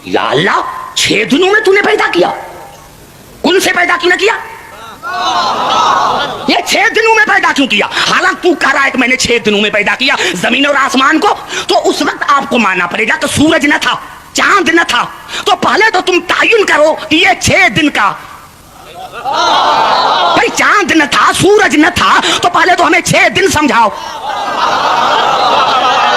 یا اللہ 6 دنوں میں تو نے پیدا کیا، کن سے پیدا کیوں نہ کیا؟ یہ 6 دنوں میں پیدا کیوں کیا؟ حالانکہ تو کہہ رہا ہے کہ میں نے 6 دنوں میں پیدا کیا زمین اور آسمان کو، تو اس وقت آپ کو ماننا پڑے گا کہ سورج نہ تھا، چاند نہ تھا، تو پہلے تو تم تعین کرو کہ یہ 6 دن کا بھائی چاند نہ تھا، سورج نہ تھا، تو پہلے تو ہمیں 6 دن سمجھاؤ۔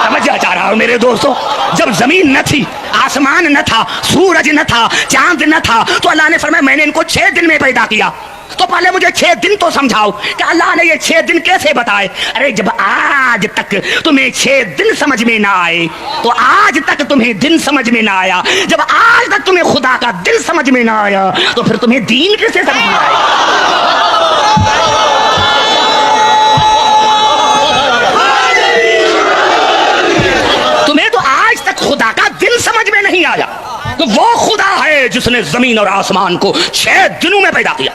سمجھا جا رہا ہو میرے دوستو؟ جب زمین نہ تھی، آسمان نہ تھا، سورج نہ تھا، چاند نہ تھا، تو اللہ نے فرمایا میں نے ان کو 6 دن میں پیدا کیا۔ تو پہلے مجھے 6 دن تو سمجھاؤ کہ اللہ نے یہ 6 دن کیسے بتائے؟ ارے جب آج تک تمہیں 6 دن سمجھ میں نہ آئے تو آج تک تمہیں دن سمجھ میں نہ آیا، جب آج تک تمہیں خدا کا دل سمجھ میں نہ آیا تو پھر تمہیں دین کیسے سمجھ میں آئے؟ تمہیں تو آج تک خدا کا دل سمجھ میں نہیں آیا کہ وہ خدا ہے جس نے زمین اور آسمان کو 6 دنوں میں پیدا کیا۔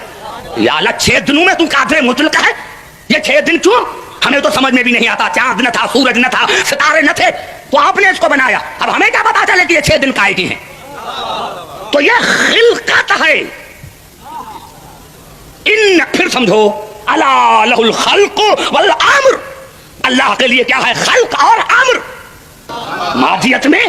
یا اللہ 6 دنوں میں تو قادر مطلق ہے، یہ 6 دن کیوں؟ ہمیں تو سمجھ میں بھی نہیں آتا، چاند نہ تھا، سورج نہ تھا، ستارے نہ تھے، تو آپ نے اس کو بنایا، اب ہمیں کیا پتا چلے کہ یہ 6 دن کائے کی ہیں؟ تو یہ خلقت ہے۔ ان پھر سمجھو الا لہ الخلق والامر، اللہ کے لیے کیا ہے؟ خلق اور امر۔ مادیت میں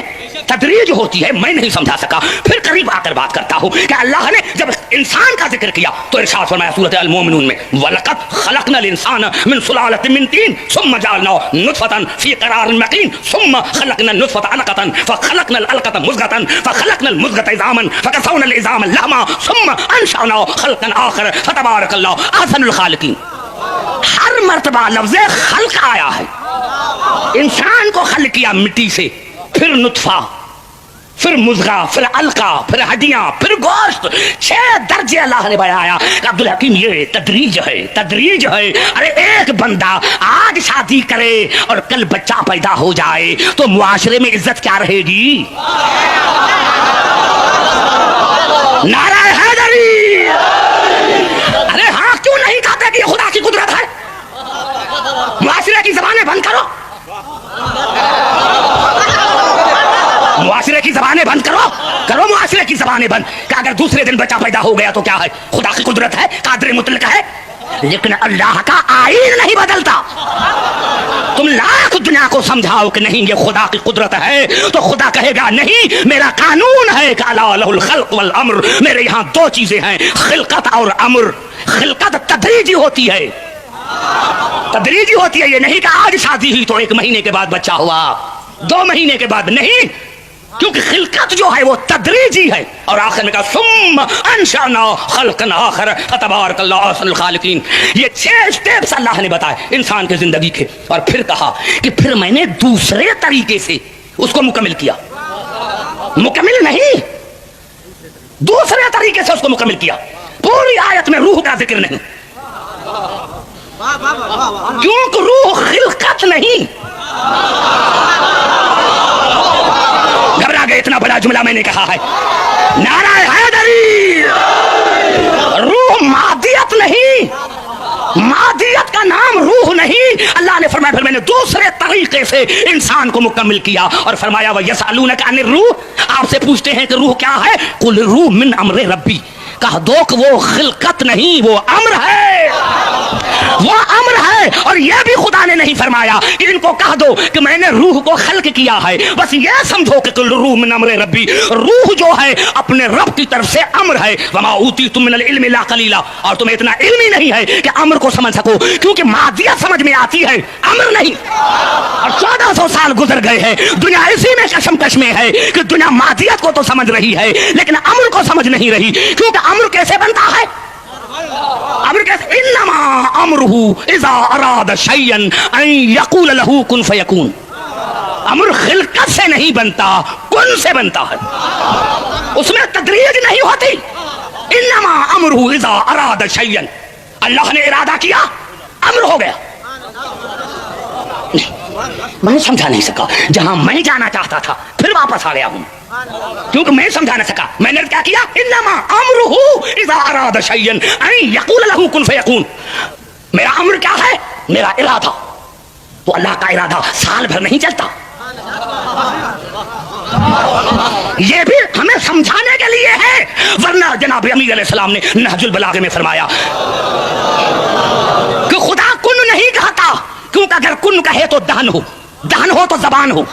تدریج ہوتی ہے، میں نہیں سمجھا سکا، پھر قریب آ کر بات کرتا ہوں کہ اللہ نے جب انسان کا ذکر کیا تو ارشاد فرمایا سورۃ المومنون میں وَلَقَدْ خَلَقْنَا الْإِنسَانَ مِنْ سُلَالَةٍ مِنْ طِينٍ ثُمَّ جَعَلْنَاهُ نُطْفَةً فِي قَرَارٍ مَكِينٍ ثُمَّ خَلَقْنَا النُّطْفَةَ عَلَقَةً فَخَلَقْنَا الْعَلَقَةَ مُضْغَةً فَخَلَقْنَا الْمُضْغَةَ عِظَامًا فَكَسَوْنَا الْعِظَامَ لَحْمًا ثُمَّ أَنشَأْنَاهُ خَلْقًا آخَرَ فَتَبَارَكَ اللَّهُ أَحْسَنُ الْخَالِقِينَ۔ ہر مرتبہ لفظ خلق آیا ہے، انسان کو خلق کیا مٹی سے، پھر نطفہ، پھر مضغہ، پھر علقہ، پھر ہڈیاں، پھر گوشت، 6 درجے اللہ نے بیایا کہ عبدالحکیم یہ تدریج ہے، تدریج ہے۔ ارے ایک بندہ آج شادی کرے اور کل بچہ پیدا ہو جائے تو معاشرے میں عزت کیا رہے گی؟ نعرہ حیدری! ارے ہاں کیوں نہیں کہتے کہ یہ خدا کی قدرت ہے؟ معاشرے کی زبانیں بند کرو، معاشرے کی زبانیں بند کرو معاشرے کی زبانیں بند کہ اگر دوسرے دن بچہ پیدا ہو گیا تو کیا ہے؟ خدا کی قدرت ہے، قادر مطلق ہے۔ لیکن اللہ کا آئین نہیں بدلتا۔ تم لاکھ دنیا کو سمجھاؤ کہ نہیں یہ خدا کی قدرت ہے تو خدا کہے گا نہیں، میرا قانون ہے کہ الا لہ الخلق والامر، میرے یہاں 2 چیزیں ہیں، خلقت اور امر۔ خلقت تدریجی ہوتی ہے، تدریجی ہوتی ہے، یہ نہیں کہ آج شادی ہوئی تو 1 مہینے کے بعد بچہ ہوا، 2 مہینے کے بعد نہیں، کیونکہ خلقت جو ہے وہ تدریجی ہے۔ اور آخر میں کہا ثم انشأنا خلقا آخر فتبارک اللہ احسن الخالقین۔ یہ 6 سٹیپس اللہ نے بتائے انسان کے زندگی کے، اور پھر کہا کہ پھر میں نے دوسرے طریقے سے اس کو مکمل کیا، مکمل نہیں، دوسرے طریقے سے اس کو مکمل کیا۔ پوری آیت میں روح کا ذکر نہیں، کیونکہ روح خلقت نہیں۔ گھبرا گئے، اتنا بڑا جملہ میں نے کہا ہے، نعرہ حیدری! روح مادیت نہیں، مادیت کا نام روح نہیں۔ اللہ نے فرمایا پھر میں نے دوسرے طریقے سے انسان کو مکمل کیا، اور فرمایا وَيَسْأَلُونَكَ عَنِ الرُّوحِ، آپ سے پوچھتے ہیں کہ روح کیا ہے؟ قُلِ الرُّوحُ مِنْ أَمْرِ رَبِّي، کہہ دو کہ وہ خلقت نہیں، وہ امر ہے، وہ امر ہے۔ اور یہ بھی خدا نے نہیں فرمایا کہ ان کو کہہ دو کہ میں نے روح کو خلق کیا ہے، بس یہ سمجھو کہ کل روح من امر ربی، روح جو ہے اپنے رب کی طرف سے امر ہے۔ وما اوتیتم من العلم الا قلیلا، اور تمہیں اتنا علم ہی نہیں ہے کہ امر کو سمجھ سکو، کیونکہ مادیت سمجھ میں آتی ہے، امر نہیں۔ اور 1400 سال گزر گئے ہیں، دنیا اسی میں کشمکش میں ہے کہ دنیا مادیت کو تو سمجھ رہی ہے لیکن امر کو سمجھ نہیں رہی، کیونکہ امر کیسے بنتا ہے؟ امر کیسے؟ انما امرہ اذا اراد شیئا ان یقول له کن فیکون۔ امر خلقت سے نہیں بنتا، کن سے بنتا ہے، اس میں تدریج نہیں ہوتی۔ انما امرہ اذا اراد شیئا، اللہ نے ارادہ کیا، امر ہو گیا۔ میں سمجھا نہیں سکا، جہاں میں جانا چاہتا تھا پھر واپس آ گیا ہوں، کیونکہ میں سمجھا نہ سکا۔ میں نے کیا کیا؟ انما امرہ اذا اراد شیئا ان یقول له کن فیکون۔ میرا امر کیا ہے؟ میرا ارادہ۔ تو اللہ کا ارادہ سال بھر نہیں چلتا، یہ بھی ہمیں سمجھانے کے لیے ہے، ورنہ جناب امیر علیہ السلام نے نہج البلاغہ میں فرمایا کہ خدا کن نہیں کہتا، کیونکہ اگر کن کہے تو دہن ہو، دہن ہو تو زبان ہو،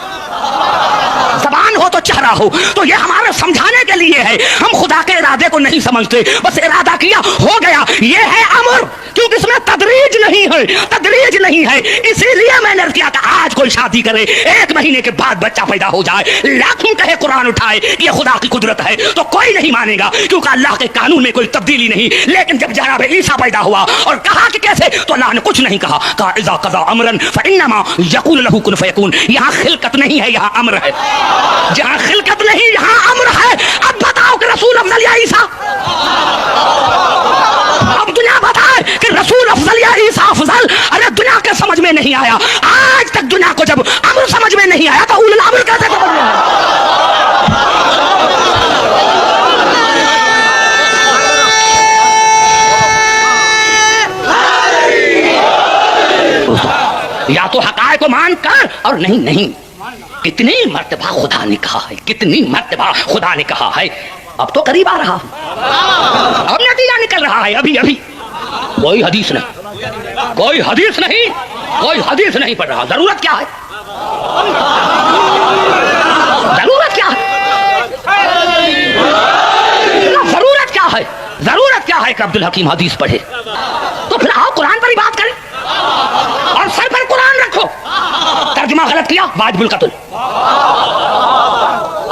زبان ہو تو چہرہ ہو. تو یہ ہمارے سمجھانے کے لیے ہے. ہم خدا کے ارادے کو نہیں سمجھتے، بس ارادہ کیا ہو گیا. یہ ہے امر، کیونکہ اس میں تدریج نہیں ہے، تدریج نہیں ہے. اسی لیے میں نے کیا کہ آج کوئی شادی کرے، 1 مہینے کے بعد بچہ پیدا ہو جائے، لاکھوں کہے قرآن اٹھائے کہ یہ خدا کی قدرت ہے، تو کوئی نہیں مانے گا، کیونکہ اللہ کے قانون میں کوئی تبدیلی نہیں. لیکن جب جناب عیسیٰ پیدا ہوا اور کہا کہ کیسے، تو اللہ نے کچھ نہیں کہا، کہا اذا قضا امرا فانما یقول له کن فیکون. یہاں خلقت نہیں ہے، یہاں امر ہے. جہاں خلقت نہیں یہاں امر ہے. اب بتاؤ کہ رسول افضل یا عیسیٰ؟ اب دنیا بتائے کہ رسول افضل یا عیسیٰ افضل؟ ارے دنیا کے سمجھ میں نہیں آیا. آج تک دنیا کو جب امر سمجھ میں نہیں آیا تو اول الامر کیسے سمجھ میں آیا؟ یا تو حقائق کو مان کر، اور نہیں. کتنی مرتبہ خدا نے کہا ہے، کتنی مرتبہ خدا نے کہا ہے. اب تو قریب آ رہا ہوں، اب نتیجہ نکل رہا ہے. ابھی کوئی حدیث نہیں، کوئی حدیث نہیں، کوئی حدیث نہیں پڑھ رہا. ضرورت کیا ہے؟ ضرورت کیا ہے؟ ضرورت کیا ہے؟ ضرورت کیا ہے کہ عبد الحکیم حدیث پڑھے؟ تو پھر آؤ قرآن پر ہی بات کریں اور سر پر قرآن رکھو. ترجمہ غلط کیا، واجب القتل.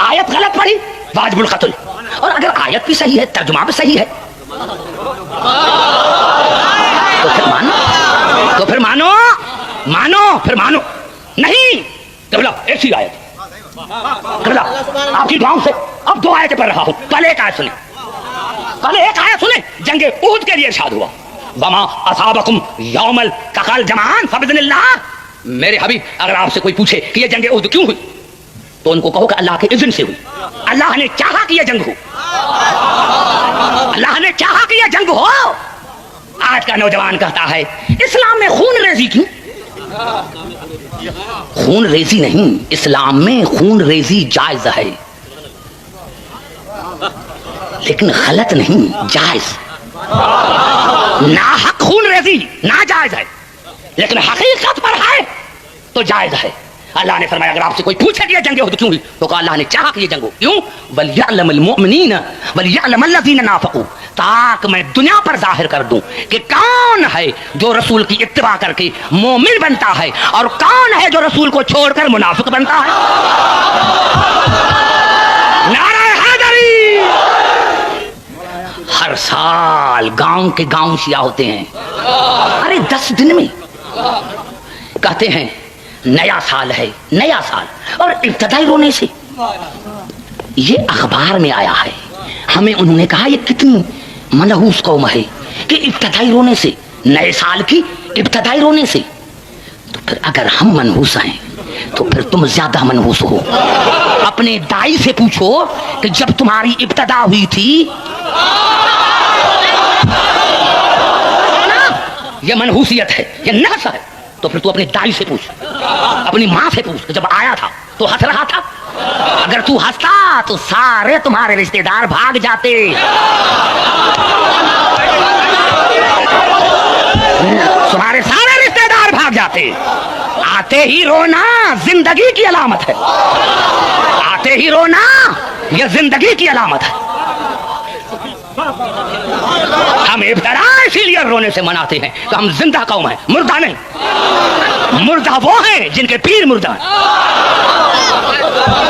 آیت غلط پڑھی، واجب القتل. اور اگر آیت بھی صحیح ہے، ترجمہ بھی صحیح ہے، تو پھر مانو، تو پھر مانو، مانو پھر مانو. نہیں قبلہ ایسی آیت، قبلہ آپ کی دعاؤں سے اب 2 آیتیں پڑھ رہا ہوں. پہلے ایک آیت سنیں، پہلے ایک آیت سنیں. جنگ احد کے لیے ارشاد ہوا وما اصابکم یوم التقى الجمعان فباذن اللہ. میرے حبیب اگر آپ سے کوئی پوچھے کہ یہ جنگ احد کیوں ہوئی، تو ان کو کہو کہ اللہ کے اذن سے ہوئی. اللہ نے چاہا کہ یہ جنگ ہو، اللہ نے چاہا کہ یہ جنگ ہو. آج کا نوجوان کہتا ہے اسلام میں خون ریزی کیوں؟ خون ریزی نہیں، اسلام میں خون ریزی جائز ہے، لیکن غلط نہیں، جائز. ناحق خون ریزی ناجائز ہے، لیکن حقیقت پر ہے تو جائز ہے. اللہ نے فرمایا اگر آپ سے کوئی پوچھے کہ یہ جنگ احد کیوں ہوئی، تو کہا اللہ نے چاہا کہ یہ جنگ ہو. کیوں؟ وَلْيَعْلَمَ الْمُؤْمِنِينَ وَلْيَعْلَمَ الَّذِينَ نَافَقُوا، تاکہ میں دنیا پر ظاہر کر دوں کہ کون ہے جو رسول کی اتباع کر کے مومن بنتا ہے اور کون ہے جو رسول کو چھوڑ کر منافق بنتا ہے. نعرہ حیدری. ہر سال گاؤں کے گاؤں شیعہ ہوتے ہیں. ارے 10 دن میں کہتے ہیں نیا سال ہے، نیا سال، اور ابتدائی رونے سے. یہ اخبار میں آیا ہے. ہمیں انہوں نے کہا یہ کتنی منحوس قوم ہے کہ ابتدائی رونے سے، نئے سال کی ابتدائی رونے سے. تو پھر اگر ہم منحوس ہیں تو پھر تم زیادہ منحوس ہو. اپنے دائی سے پوچھو کہ جب تمہاری ابتدا ہوئی تھی، یہ منحوسیت ہے، یہ نحس ہے. تو پھر تو اپنے دائی سے پوچھ، اپنی ماں سے پوچھ کہ جب آیا تھا تو ہنس رہا تھا. اگر تو ہنستا تو سارے تمہارے رشتے دار بھاگ جاتے. تمہارے سارے رشتے دار بھاگ جاتے. آتے ہی رونا زندگی کی علامت ہے، آتے ہی رونا یہ زندگی کی علامت ہے. ہم ابتدا اسی لیے رونے سے مناتے ہیں کہ ہم زندہ قوم ہیں، مردہ نہیں. مردہ وہ ہیں جن کے پیر مردہ ہیں.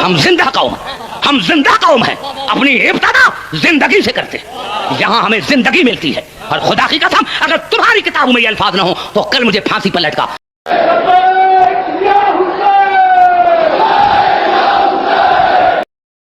ہم زندہ قوم ہیں، ہم زندہ قوم ہیں. اپنی ابتدا زندگی سے کرتے ہیں، یہاں ہمیں زندگی ملتی ہے. اور خدا کی قسم اگر تمہاری کتابوں میں یہ الفاظ نہ ہو تو کل مجھے پھانسی پر لٹکا.